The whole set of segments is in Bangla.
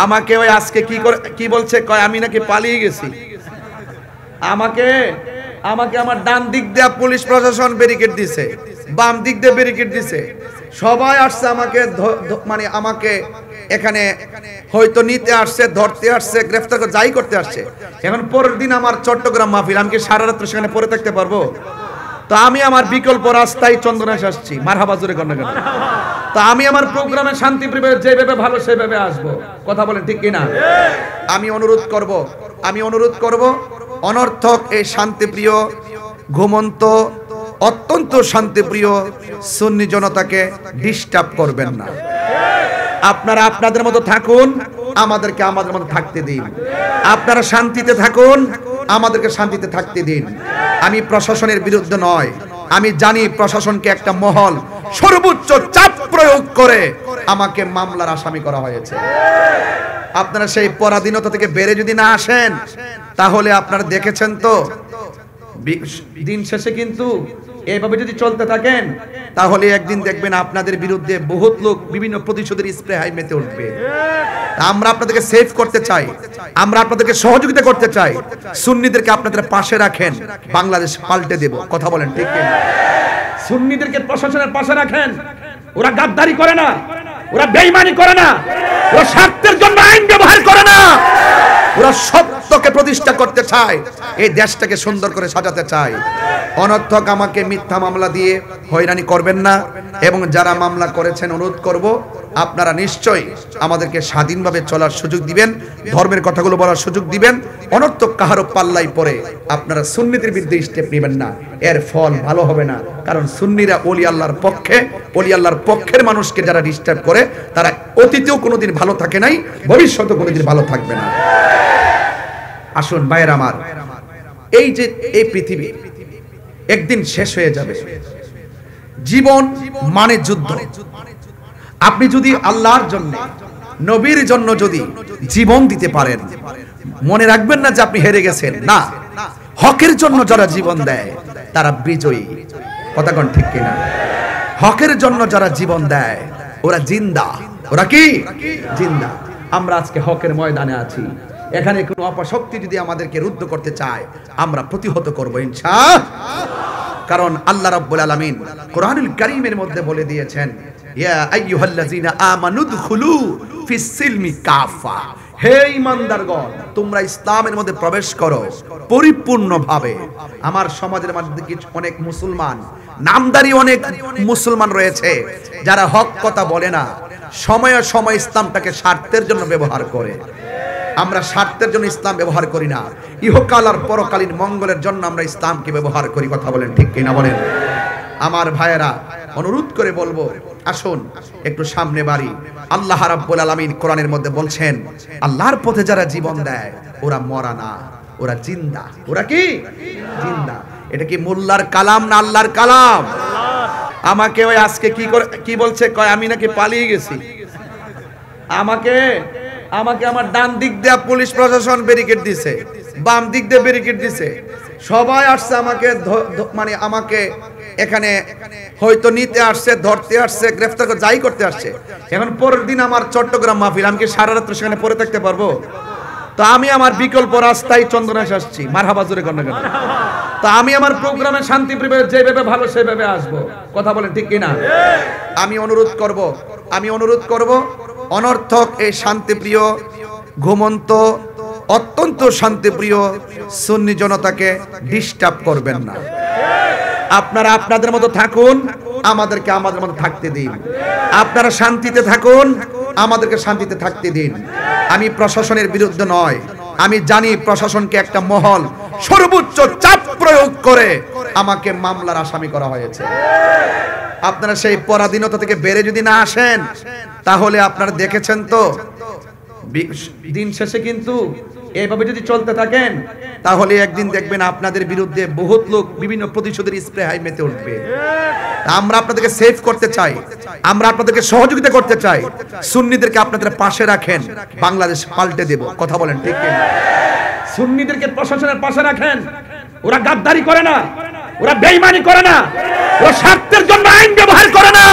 আমাকে ওই আজকে কি বলছে, কয় আমি নাকি পালিয়ে গেছি। আমাকে আমার ডান দিক দিয়ে পুলিশ প্রশাসন ব্যারিকেড দিছে, বাম দিক দিয়ে ব্যারিকেড দিছে, সবাই আসছে আমাকে মানে আমাকে এখানে হয়তো নিতে আসছে, ধরতে আসছে, গ্রেফতার করে যাই করতে আসছে। এখন পরের দিন আমার চট্টগ্রাম মাহফিল, আমি কি সারা রাত সেখানে পড়ে থাকতে পারবো? তো আমি আমার বিকল্প রাস্তায় চন্দনাশ আসছি, মারহাবা জোরে কর না কেন? তো আমি আমার প্রোগ্রামে শান্তিপ্রিয় যেভাবে ভালো সেভাবে আসবো, কথা বলেন ঠিক কিনা? আমি অনুরোধ করব অনর্থক এই শান্তিপ্রিয় ঘুমন্ত অত্যন্ত শান্তিপ্রিয় সুন্নি জনতাকে ডিস্টার্ব করবেন না। আপনারা আপনাদের মতো থাকুন, আমাদেরকে আমাদের মতো থাকতে দিন। আপনারা শান্তিতে থাকুন, আমাদেরকে শান্তিতে থাকতে দিন। আমি প্রশাসনের বিরুদ্ধে নয়, আমি জানি প্রশাসনকে একটা মহল সর্বোচ্চ চাপ প্রয়োগ করে আমাকে মামলার আসামি করা হয়েছে। আপনারা সেই পরাধীনতা থেকে বেরে যদি না আসেন, তাহলে আপনারা দেখেছেন তো দিন শেষে কিন্তু এইভাবে যদি চলতে থাকেন, তাহলে একদিন দেখবেন আপনাদের বিরুদ্ধে বহুত লোক বিভিন্ন প্রতিশোধের স্প্রে হাই মেতে উঠবে। আমরা আপনাদেরকে সেভ করতে চাই, আমরা আপনাদেরকে সহযোগিতা করতে চাই। সুন্নিদেরকে আপনাদের পাশে রাখেন, বাংলাদেশ পাল্টে দেব, কথা বলেন ঠিক কিনা? সুন্নিদেরকে প্রশাসনের পাশে রাখেন। ওরা গাদ্দারি করে না, ওরা বেঈমানি করে না, ওরা স্বার্থের জন্য আইন ব্যবহার করে না, ওরা সত্যকে প্রতিষ্ঠা করতে চায়, এই দেশটাকে সুন্দর করে সাজাতে চায়। অনর্থক আমাকে মিথ্যা মামলা দিয়ে হয়রানি করবেন না, এবং যারা মামলা করেছেন অনুরোধ করব আপনারা নিশ্চয়ই আমাদেরকে স্বাধীনভাবে চলার সুযোগ দিবেন, ধর্মের কথাগুলো বলার সুযোগ দিবেন। অনর্থক কাহারও পাল্লাই পড়ে আপনারা সুন্নিদের বিরুদ্ধে স্টেপ নেবেন না, এর ফল ভালো হবে না। কারণ সুন্নিরা ওলি আল্লাহর পক্ষে, ওলি আল্লাহর পক্ষের মানুষকে যারা ডিস্টার্ব করে, তারা অতীতেও কোনোদিন ভালো থাকে নাই, ভবিষ্যতেও কোনোদিন ভালো থাকবে না। আসুন ভাইয়ের আমার, এই যে এই পৃথিবী একদিন শেষ হয়ে যাবে। জীবন মানে যুদ্ধ। আপনি যদি আল্লাহর জন্য, নবীর জন্য যদি জীবন দিতে পারেন, মনে রাখবেন না যে আপনি হেরে গেছেন। না, হকের জন্য যারা জীবন দেয় তারা বিজয়ী, কথা কোন ঠিক কিনা? হকের জন্য যারা জীবন দেয় ওরা জিন্দা। ওরা কি জিন্দা? আমরা আজকে হকের ময়দানে আছি। এখানে কোনো অপশক্তি যদি আমাদেরকে রুদ্ধ করতে চায়, আমরা প্রতিহত করব ইনশাআল্লাহ। কারণ আল্লাহ রাব্বুল আলামিন কোরআনুল কারীমের মধ্যে বলে দিয়েছেন, ইয়া আইয়ুহাল্লাযিনা আমানু দুখুলু ফিস সিলমি কাফা, হে ঈমানদারগণ তোমরা ইসলামের মধ্যে প্রবেশ করো পরিপূর্ণভাবে। আমার সমাজের মধ্যে কিছু অনেক মুসলমান, নামদারি অনেক মুসলমান রয়েছে যারা হক কথা বলে না, সময়ে সময় ইসলামটাকে স্বার্থের জন্য ব্যবহার করে। আমরা স্বার্থের জন্য ইসলাম ব্যবহার করি না, ইহকাল আর পরকালীন মঙ্গলের জন্য আমরা ইসলামকে ব্যবহার করি, কথা বলেন ঠিক কিনা বলেন? আমার ভাইয়েরা, অনুরোধ করে বলবো, আসুন একটু সামনে বাড়ি। আল্লাহ রাব্বুল আলামিন কোরআনের মধ্যে বলছেন, আল্লাহর পথে যারা জীবন দেয় ওরা মরা না, ওরা জিন্দা। ওরা কি জিন্দা? এটা কি মোল্লার কালাম না আল্লাহর কালাম? আমাকে ওই আজকে কি বলছে, কয় আমি নাকি পালিয়ে গেছি। আমাকে আমার ডান দিক দিয়ে পুলিশ প্রশাসন ব্যারিকেড দিছে, বাম দিক দিয়ে ব্যারিকেড দিছে, সবাই আসছে আমাকে মানে আমাকে এখানে হয়তো নিতে আসছে, ধরতে আসছে, গ্রেফতার করে যাই করতে আসছে। এখন পরের দিন আমার চট্টগ্রাম মাহফিল, আমি কি সারা রাত সেখানে পড়ে থাকতে পারবো? তো আমি আমার বিকল্প রাস্তায় চন্দনাশ আসছি, মারহাবা জোরে কর না কেন? তো আমি আমার প্রোগ্রামে শান্তিপ্রিয় যেভাবে ভালো সেভাবে আসবো, কথা বলেন ঠিক কিনা? আমি অনুরোধ করব অনর্থক এই শান্তিপ্রিয় ঘুমন্ত অত্যন্ত শান্তিপ্রিয় সুন্নি জনতাকে ডিস্টার্ব করবেন না। আপনারা আপনাদের মতো থাকুন, আমাদেরকে আমাদের মতো থাকতে দিন। আপনারা শান্তিতে থাকুন, আমাদেরকে শান্তিতে থাকতে দিন। আমি প্রশাসনের বিরুদ্ধে নয়, আমি জানি প্রশাসনকে একটা মহল সর্বোচ্চ চাপ প্রয়োগ করে আমাকে মামলার আসামি করা হয়েছে। আপনারা সেই পরাধীনতা থেকে বেরে যদি না আসেন, তাহলে আপনারা দেখেছেন তো দিন শেষে কিন্তু এইভাবে যদি চলতে থাকেন, তাহলে একদিন দেখবেন আপনাদের বিরুদ্ধে বহুত লোক বিভিন্ন প্রতিশোধের স্প্রে হাই মেতে উঠবে। আমরা আপনাদেরকে সেভ করতে চাই, আমরা আপনাদেরকে সহযোগিতা করতে চাই। সুন্নিদেরকে আপনাদের পাশে রাখেন, বাংলাদেশ পাল্টে দেব, কথা বলেন ঠিক কিনা? সুন্নিদেরকে প্রশাসনের পাশে রাখেন। ওরা গাদ্দারি করে না, ওরা বেঈমানি করে না, ওরা স্বার্থের জন্য আইন ব্যবহার করে না,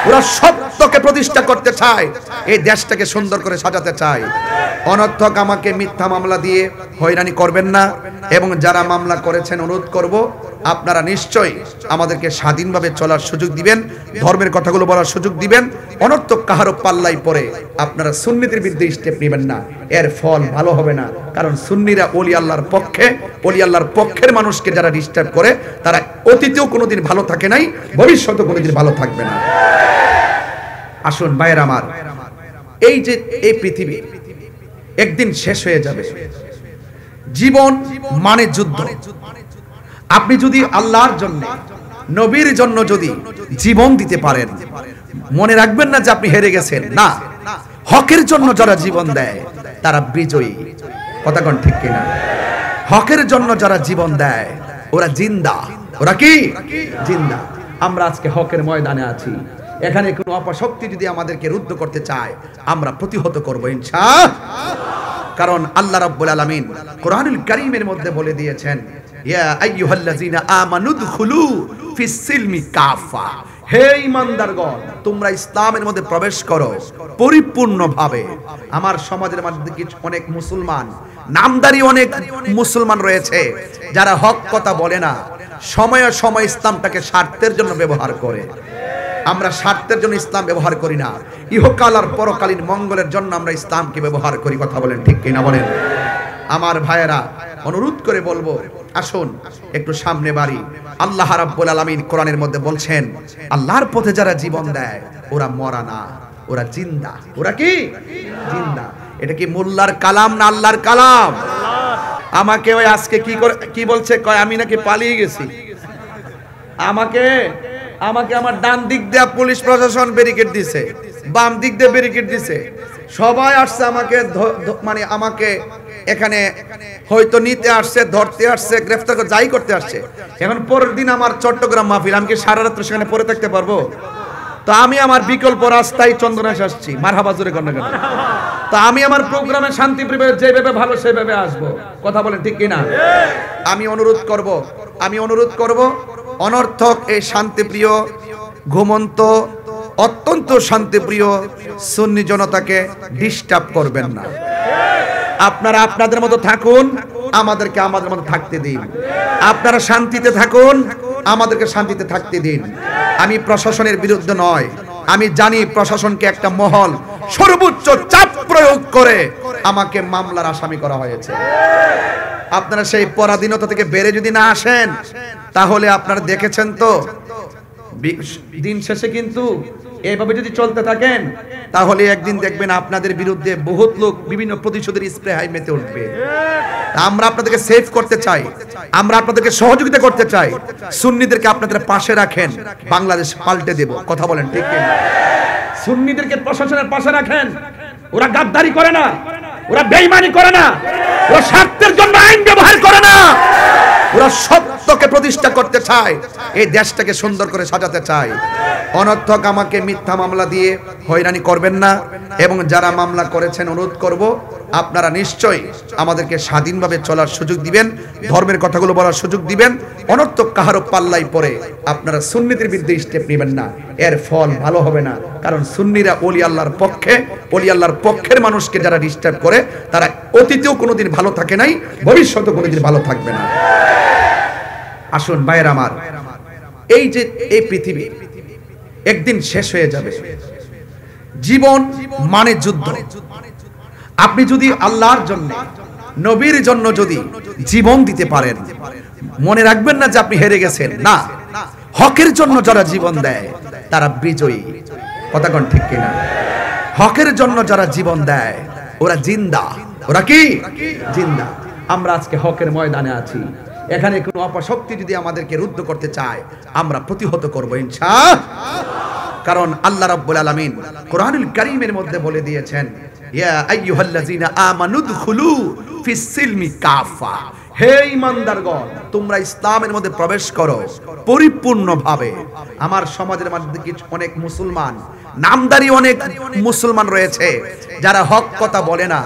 ওরা সত্য সত্যকে প্রতিষ্ঠা করতে চাই, এই দেশটাকে সুন্দর করে সাজাতে চাই। অনর্থক আমাকে মিথ্যা মামলা দিয়ে হয়রানি করবেন না, এবং যারা মামলা করেছেন অনুরোধ করব আপনারা নিশ্চয়ই আমাদেরকে স্বাধীনভাবে চলার সুযোগ দিবেন, ধর্মের কথাগুলো বলার সুযোগ দিবেন। অনর্থক কাহারও পাল্লাই পড়ে আপনারা সুন্নিদের বিরুদ্ধে স্টেপ নেবেন না, এর ফল ভালো হবে না। কারণ সুন্নিরা ওলি আল্লাহর পক্ষে, ওলি আল্লাহর পক্ষের মানুষকে যারা ডিস্টার্ব করে তারা অতীতেও কোনোদিন ভালো থাকে নাই, ভবিষ্যতেও কোনোদিন ভালো থাকবে না। আসুন ভাইয়ের আমার, এই যে এই পৃথিবী একদিন শেষ হয়ে যাবে। জীবন মানে যুদ্ধ। আপনি যদি আল্লাহর জন্য, নবীর জন্য যদি জীবন দিতে পারেন, মনে রাখবেন না যে আপনি হেরে গেছেন। না, হকের জন্য যারা জীবন দেয় তারা বিজয়ী। কথা কোন ঠিক কিনা? হকের জন্য যারা জীবন দেয় ওরা জিন্দা। ওরা কি জিন্দা? আমরা আজকে হকের ময়দানে আছি। এখানে কোনো অপশক্তি যদি আমাদেরকে রুদ্ধ করতে চায় আমরা প্রতিহত করব ইনশাআল্লাহ। কারণ আল্লাহ রাব্বুল আলামিন কোরআনুল কারীমের মধ্যে বলে দিয়েছেন, ইয়া আইয়ুহাল্লাযীনা আমানু দুখুলু ফিস সিলমি কাফা। হে ঈমানদারগণ, তোমরা ইসলামের মধ্যে প্রবেশ করো পরিপূর্ণভাবে। আমার সমাজের মধ্যে কিছু অনেক মুসলমান, নামদারি অনেক মুসলমান রয়েছে যারা হক কথা বলে না, সময়ে সময় ইসলামটাকে স্বার্থের জন্য ব্যবহার করে। আমরা স্বার্থের জন্য ইসলাম ব্যবহার করি না, ইহকাল আর পরকালীন মঙ্গলের জন্য আমরা ইসলামকে ব্যবহার করি। কথা বলেন ঠিক কিনা বলেন? আমার ভাইয়েরা, অনুরোধ করে বলবো, আসুন একটু সামনে বাড়ি। আল্লাহ রাব্বুল আলামিন কোরআনের মধ্যে বলছেন, আল্লাহর পথে যারা জীবন দেয় ওরা মরা না, ওরা জিন্দা। ওরা কি জিন্দা? এটা কি মোল্লার কালাম না আল্লাহর কালাম? আমাকে ওই আজকে কি বলছে, কয় আমি নাকি পালিয়ে গেছি। আমাকে আমার ডান দিক দিয়ে পুলিশ প্রশাসন ব্যারিকেড দিছে, বাম দিক দিয়ে ব্যারিকেড দিছে, সবাই আসছে আমাকে মানে আমাকে এখানে হয়তো নিতে আসছে, ধরতে আসছে, গ্রেফতার করে যাই করতে আসছে। এখন পরের দিন আমার চট্টগ্রাম মাহফিল, আমি কি সারা রাত সেখানে পড়ে থাকতে পারবো? তো আমি আমার বিকল্প রাস্তায় চন্দনাশ আসছি। মারহাবা জোরে কর না কেন? তো আমি আমার প্রোগ্রামে শান্তিপ্রিয় যেভাবে ভালো সেভাবে আসবো। কথা বলেন ঠিক কিনা? আমি অনুরোধ করব অনর্থক এই শান্তিপ্রিয়, ঘুমন্ত, অত্যন্ত শান্তিপ্রিয় সুন্নি জনতাকে ডিস্টার্ব করবেন না। আপনারা আপনাদের মতো থাকুন, আমাদেরকে আমাদের মতো থাকতে দিন। আপনারা শান্তিতে থাকুন, আমাদেরকে শান্তিতে থাকতে দিন। আমি প্রশাসনের বিরুদ্ধে নয়, আমি জানি প্রশাসনকে একটা মহল সর্বোচ্চ চাপ প্রয়োগ করে আমাকে মামলার আসামি করা হয়েছে। আপনারা সেই পরাধীনতা থেকে বেরে যদি না আসেন, তাহলে আপনারা দেখেছেন তো দিন শেষে কিন্তু এইভাবে যদি চলতে থাকেন, তাহলে একদিন দেখবেন আপনাদের বিরুদ্ধে বহুত লোক বিভিন্ন প্রতিশোধের স্প্রে হাই মেতে উঠবে। আমরা আপনাদেরকে সেভ করতে চাই, আমরা আপনাদেরকে সহযোগিতা করতে চাই। সুন্নিদেরকে আপনাদের পাশে রাখেন, বাংলাদেশ পাল্টে দেব। কথা বলেন ঠিক কিনা? সুন্নিদেরকে প্রশাসনের পাশে রাখেন। ওরা গাদ্দারি করে না, ওরা বেঈমানি করে না, ওরা স্বার্থের জন্য আইন ব্যবহার করে না, ওরা সত্যকে প্রতিষ্ঠা করতে চায়, এই দেশটাকে সুন্দর করে সাজাতে চায়। অনর্থক আমাকে মিথ্যা মামলা দিয়ে হয়রানি করবেন না, এবং যারা মামলা করেছেন অনুরোধ করব আপনারা নিশ্চয়ই আমাদেরকে স্বাধীনভাবে চলার সুযোগ দিবেন, ধর্মের কথাগুলো বলার সুযোগ দিবেন। অনর্থক কাহারও পাল্লাই পড়ে আপনারা সুন্নিদের বিরুদ্ধে স্টেপ নেবেন না, এর ফল ভালো হবে না। কারণ সুন্নিরা ওলি আল্লাহর পক্ষে, ওলি আল্লাহর পক্ষের মানুষকে যারা ডিস্টার্ব করে তারা অতীতেও কোনোদিন ভালো থাকে নাই, ভবিষ্যতেও কোনোদিন ভালো থাকবে না। আসুন ভাইয়ের আমার, এই যে এই পৃথিবী একদিন শেষ হয়ে যাবে। জীবন মানে যুদ্ধ। আপনি যদি আল্লাহর জন্য, নবীর জন্য যদি জীবন দিতে পারেন, মনে রাখবেন না যে আপনি হেরে গেছেন। না, হকের জন্য যারা জীবন দেয় তারা বিজয়ী। কথা কোন ঠিক কিনা? হকের জন্য যারা জীবন দেয় ওরা জিন্দা। ওরা কি জিন্দা? আমরা আজকে হকের ময়দানে আছি। এখানে কোনো অপশক্তি যদি আমাদেরকে রুদ্ধ করতে চায় আমরা প্রতিহত করব ইনশাআল্লাহ। কারণ আল্লাহ রাব্বুল আলামিন কোরআনুল কারীমের মধ্যে বলে দিয়েছেন, ইয়া আইয়ুহাল্লাযীনা আমানু দুখুলু ফিস সিলমি কাফা। হে ঈমানদারগণ, তোমরা ইসলামের মধ্যে প্রবেশ করো পরিপূর্ণভাবে। আমার সমাজের মধ্যে কিছু অনেক মুসলমান, নামদারি অনেক মুসলমান রয়েছে যারা হক কথা বলে না,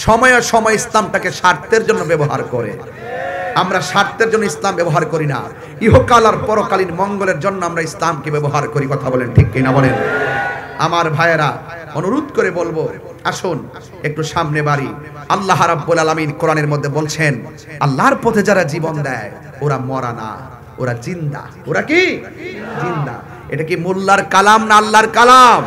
সময়ে সময় ইসলামটাকে স্বার্থের জন্য ব্যবহার করে। আমরা স্বার্থের জন্য ইসলাম ব্যবহার করি না, ইহকাল আর পরকালীন মঙ্গলের জন্য আমরা ইসলামকে ব্যবহার করি। কথা বলেন ঠিক কিনা বলেন? আমার ভাইয়েরা অনুরোধ করে বলবো, আসুন একটু সামনে বাড়ি। আল্লাহ রাব্বুল আলামিন কোরআনের মধ্যে বলছেন, আল্লাহর পথে যারা জীবন দেয় ওরা মরা না, ওরা জিন্দা। ওরা কি জিন্দা? এটা কি মোল্লার কালাম না আল্লাহর কালাম?